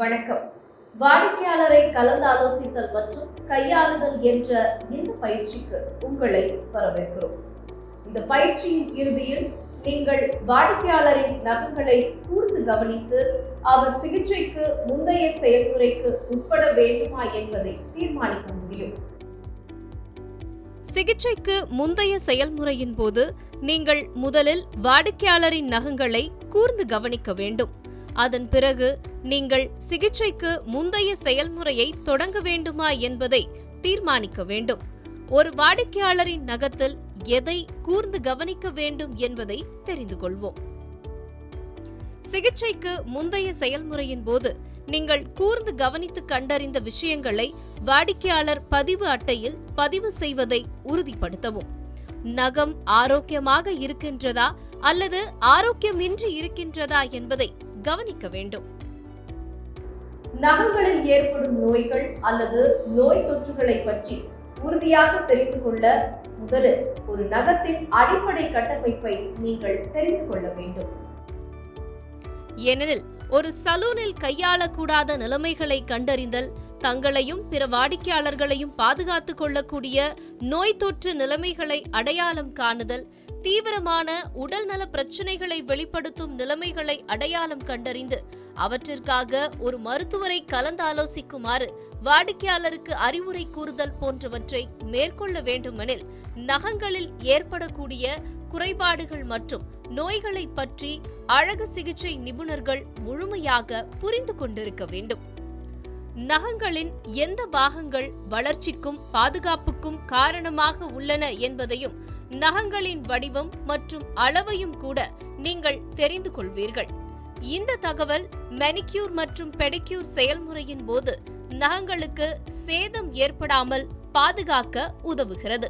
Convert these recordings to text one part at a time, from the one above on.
வணக்கம். வாடிக்கையாளரை கலந்தாலோசித்தல் மற்றும் கையாளுதல் என்ற இந்த பயிற்சிக்கு உங்களை வரவேற்கிறோம். இந்த பயிற்சியின் இறுதியில் நீங்கள் வாடிக்கையாளரின் நகங்களை கூர்ந்து கவனித்து அவர் சிகிச்சைக்கு முந்தைய செயல்முறைக்கு உட்பட வேண்டுமா என்பதை தீர்மானிக்க முடியும். சிகிச்சைக்கு முந்தைய செயல்முறையின் போது நீங்கள் முதலில் வாடிக்கையாளரின் நகங்களை கூர்ந்து கவனிக்க வேண்டும். அதன் பிறகு நீங்கள் சிகிச்சைக்கு முந்தைய செயல்முறையை தொடங்க வேண்டுமா என்பதை தீர்மானிக்க வேண்டும். ஒரு வாடிக்கையாளரின் நகத்தில் எதை கூர்ந்து கவனிக்க வேண்டும் என்பதை தெரிந்து கொள்வோம். சிகிச்சைக்கு முந்தைய செயல்முறையின் போது நீங்கள் கூர்ந்து கவனித்து கண்டறிந்த விஷயங்களை வாடிக்கையாளர் பதிவு அட்டையில் பதிவு செய்வதை உறுதிப்படுத்தவும். நகம் ஆரோக்கியமாக இருக்கின்றதா அல்லது ஆரோக்கியமின்றி இருக்கின்றதா என்பதை கவனிக்க வேண்டும். நகங்களில் ஏற்படும் நோய்கள் அல்லது நோய் தொற்றுகளை பற்றி உறுதியாக தெரிந்து கொள்ள முதலில் ஒரு நகத்தின் அடிப்படை கட்டமைப்பை நீங்கள் தெரிந்து கொள்ள வேண்டும். ஏனெனில் ஒரு சலூனில் கையாளக்கூடாத நிலைமைகளை கண்டறிந்தல், தங்களையும் பிற வாடிக்கையாளர்களையும் பாதுகாத்துக் கொள்ளக்கூடிய நோய் தொற்று நிலைமைகளை அடையாளம் காணுதல், தீவிரமான உடல்நல பிரச்சினைகளை வெளிப்படுத்தும் நிலைமைகளை அடையாளம் கண்டறிந்து அவற்றிற்காக ஒரு மருத்துவரை கலந்தாலோசிக்குமாறு வாடிக்கையாளருக்கு அறிவுரை கூறுதல் போன்றவற்றை மேற்கொள்ள வேண்டுமெனில் நகங்களில் ஏற்படக்கூடிய குறைபாடுகள் மற்றும் நோய்களை பற்றி அழகு சிகிச்சை நிபுணர்கள் முழுமையாக புரிந்து கொண்டிருக்க வேண்டும். நகங்களின் எந்த பாகங்கள் வளர்ச்சிக்கும் பாதுகாப்புக்கும் காரணமாக உள்ளன என்பதையும் நகங்களின் வடிவம் மற்றும் அளவையும் கூட நீங்கள் தெரிந்து கொள்வீர்கள். இந்த தகவல் மெனிக்யூர் மற்றும் பெடிக்யூர் செயல்முறையின் போது நகங்களுக்கு சேதம் ஏற்படாமல் பாதுகாக்க உதவுகிறது.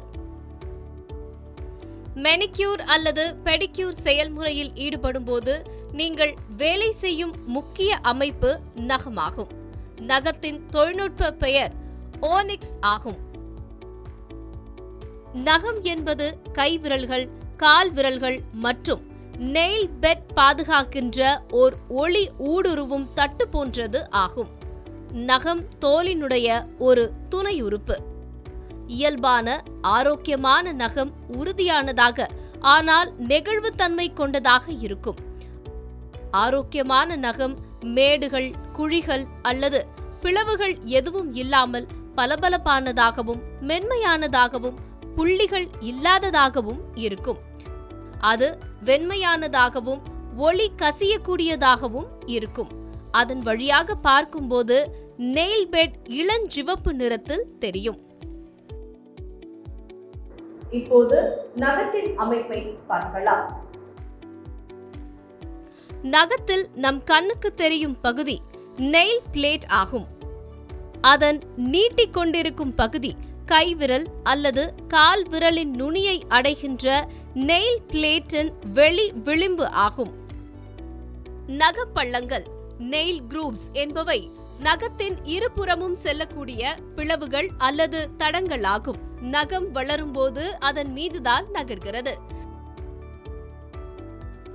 மெனிக்யூர் அல்லது பெடிக்யூர் செயல்முறையில் ஈடுபடும் போது நீங்கள் வேலை செய்யும் முக்கிய அமைப்பு நகமாகும். நகத்தின் தொழில்நுட்ப பெயர் ஓனிக்ஸ் ஆகும். நகம் என்பது கைவிரல்கள், கால் விரல்கள் மற்றும் நெயில் பெட் பாதுகாக்கின்ற ஓர் ஒளி ஊடுருவும் தட்டு போன்றது ஆகும். நகம் தோலினுடைய ஒரு துணை உறுப்பு. இயல்பான ஆரோக்கியமான நகம் உறுதியானதாக ஆனால் நெகிழ்வுத்தன்மை கொண்டதாக இருக்கும். ஆரோக்கியமான நகம் மேடுகள், குழிகள் அல்லது பிளவுகள் எதுவும் இல்லாமல் பளபளப்பானதாகவும் மென்மையானதாகவும் புள்ளிகள் இல்லாததாகவும் இருக்கும். அது வெண்மையானதாகவும் ஒளி கசியக்கூடியதாகவும் இருக்கும். அதன் வழியாக பார்க்கும்போது நெயில் பெட் இளஞ்சிவப்பு நிறத்தில் தெரியும். இப்போது நகத்தின் அமைப்பை பார்க்கலாம். நகத்தில் நம் கண்ணுக்கு தெரியும் பகுதி நெயில் பிளேட் ஆகும். அதன் நீட்டிக்கொண்டிருக்கும் பகுதி கைவிரல் அல்லது கால் விரலின் நுனியை அடைகின்ற நெயில் பிளேட்டின் வெளி விளிம்பு ஆகும். நகப்பள்ளங்கள் நெயில் க்ரூவ்ஸ் என்பவை நகத்தின் இருபுறமும் செல்லக்கூடிய பிளவுகள் அல்லது தடங்கள் ஆகும். நகம் வளரும்போது அதன் மீதுதான் நகர்கிறது.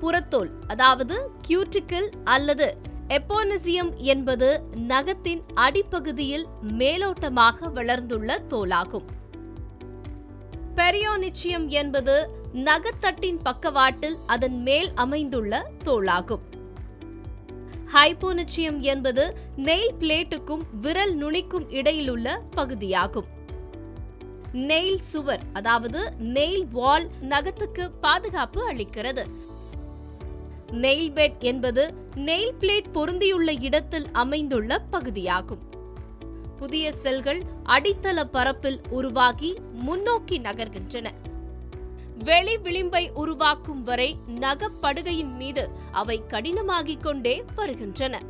புறத்தோல் அதாவது கியூட்டிக்கிள் அல்லது எப்போனிசியம் என்பது நகத்தின் அடிப்பகுதியில் மேலோட்டமாக வளர்ந்துள்ள தோலாகும். பெரியோனிச்சியம் என்பது நகத்தட்டின் பக்கவாட்டில் அதன் மேல் அமைந்துள்ள தோலாகும். ஹைப்போனிச்சியம் என்பது நெயில் பிளேட்டுக்கும் விரல் நுனிக்கும் இடையிலுள்ள பகுதியாகும். நெயில் சுவர் அதாவது நெயில் வால் நகத்துக்கு பாதுகாப்பு அளிக்கிறது. நெயில் பெட் என்பது நெயில் பிளேட் பொருந்தியுள்ள இடத்தில் அமைந்துள்ள பகுதியாகும். புதிய செல்கள் அடித்தள பரப்பில் உருவாகி முன்னோக்கி நகர்கின்றன. வெளி விளிம்பை உருவாக்கும் வரை நகப்படுகையின் மீது அவை கடினமாகிக் கொண்டே வருகின்றன.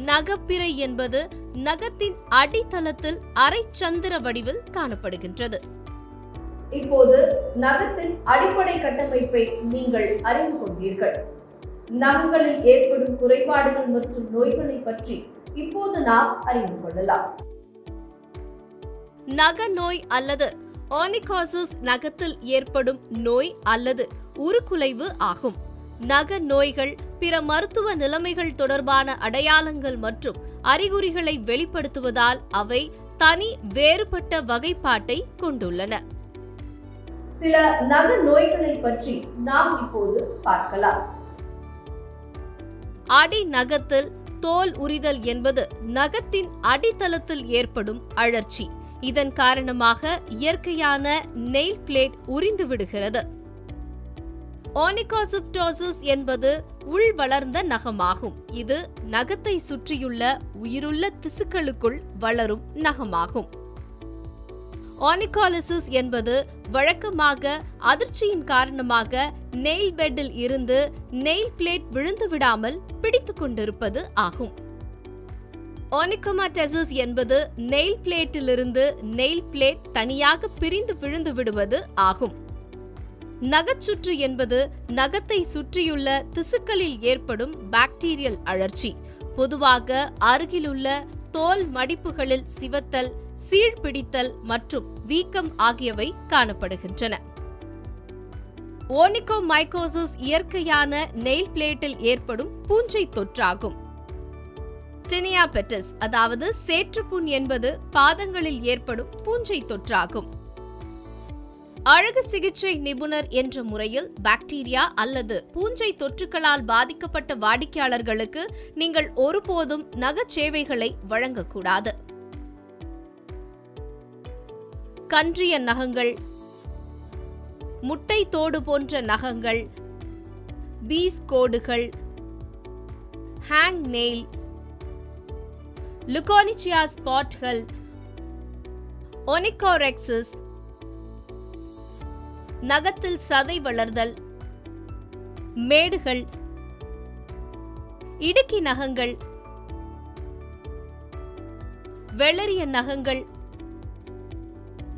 நகப்பிறை என்பது நகத்தின் அடித்தளத்தில் அரை சந்திர வடிவில் காணப்படுகின்றது. இப்போது நகத்தின் அடிப்படை கட்டமைப்பை நீங்கள் அறிந்து கொண்டீர்கள். நகங்களில் ஏற்படும் குறைபாடுகள் மற்றும் நோய்களை பற்றி இப்போது நாம் அறிந்து கொள்ளலாம். நக நோய் அல்லது ஓனிகாசிஸ் நகத்தில் ஏற்படும் நோய் அல்லது உருக்குலைவு ஆகும். நக நோய்கள், பிற மருத்துவ நிலைமைகள் தொடர்பான அடையாளங்கள் மற்றும் அறிகுறிகளை வெளிப்படுத்துவதால் அவை தனி வேறுபட்ட வகைப்பாட்டை கொண்டுள்ளன. சில நக நோய்களை பற்றி நாம் இப்போது பார்க்கலாம். அடி நகத்தில் தோல் உரிதல் என்பது நகத்தின் அடித்தளத்தில் ஏற்படும் அழற்சி. இதன் காரணமாக இயற்கையான நெயில் பிளேட் உரிந்து விடுகிறது. ஓனிகோசிப்டோசிஸ் என்பது உள் வளர்ந்த நகமாகும். இது நகத்தை சுற்றியுள்ள உயிருள்ள திசுக்களுக்குள் வளரும் நகமாகும். ஓனிகோலிசிஸ் என்பது வழக்கமாக அதிர்ச்சியின் காரணமாக நெயில் பெட்டில் இருந்து நெயில் பிளேட் விழுந்து விடாமல் பிடித்துக் கொண்டிருப்பது ஆகும். ஓனிகோமாட்டசிஸ் என்பது நெயில் பிளேட்டிலிருந்து நெயில் பிளேட் தனியாக பிரிந்து விழுந்து விடுவது ஆகும். நகச்சுற்று என்பது நகத்தை சுற்றியுள்ள திசுக்களில் ஏற்படும் பாக்டீரியல் அழற்சி. பொதுவாக அருகிலுள்ள தோல் மடிப்புகளில் சிவத்தல், சீழ்பிடித்தல் மற்றும் வீக்கம் ஆகியவை காணப்படுகின்றன. ஓனிகோமைகோசிஸ் இயற்கையான நெயில் பிளேட்டில் ஏற்படும் பூஞ்சை தொற்றாகும். டெனியா பெட்டிஸ் அதாவது சேற்றுப்புண் என்பது பாதங்களில் ஏற்படும் பூஞ்சை தொற்றாகும். அழகு சிகிச்சை நிபுணர் என்ற முறையில் பாக்டீரியா அல்லது பூஞ்சை தொற்றுகளால் பாதிக்கப்பட்ட வாடிக்கையாளர்களுக்கு நீங்கள் ஒருபோதும் நகச் சேவைகளை வழங்கக்கூடாது. கன்றிய நகங்கள், முட்டை தோடு போன்ற நகங்கள், பீஸ் கோடுகள், ஹேங் நெயில், லுகோனிச்சியா ஸ்பாட்கள், ஒனிகோரெக்சிஸ், நகத்தில் சதை வளர்தல், மேடுகள், இடுக்கி நகங்கள், வெள்ளரிய நகங்கள்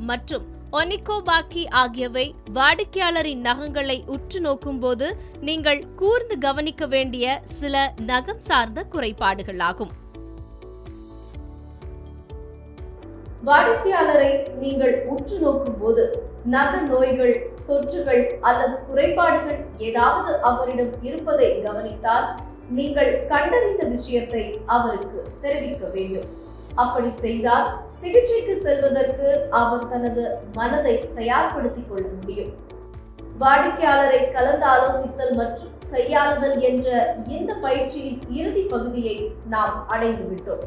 மற்றும் ஒனிகோபாக்கி ஆகியவை வாடிக்கையாளரின் நகங்களை உற்று நோக்கும்போது நீங்கள் கூர்ந்து கவனிக்க வேண்டிய சில நகம் சார்ந்த குறைபாடுகளாகும். வாடிக்கையாளரை நீங்கள் உற்று நோக்கும் போது நக நோய்கள், தொற்றுகள் அல்லது குறைபாடுகள் ஏதாவது அவரிடம் இருப்பதை கவனித்தால் நீங்கள் கண்டறிந்த விஷயத்தை அவருக்கு தெரிவிக்க வேண்டும். அப்படி செய்தால் சிகிச்சைக்கு செல்வதற்கு அவர் தனது மனதை தயார்படுத்திக் கொள்ள முடியும். வாடிக்கையாளரை கலந்து ஆலோசித்தல் மற்றும் கையாளுதல் என்ற இந்த பயிற்சியின் இறுதி பகுதியை நாம் அடைந்து விட்டோம்.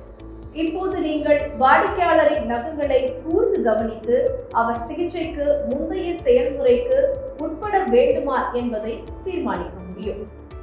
இப்போது நீங்கள் வாடிக்கையாளரின் நகங்களை கூர்ந்து கவனித்து அவர் சிகிச்சைக்கு முந்தைய செயல்முறைக்கு உட்பட வேண்டுமா என்பதை தீர்மானிக்க முடியும்.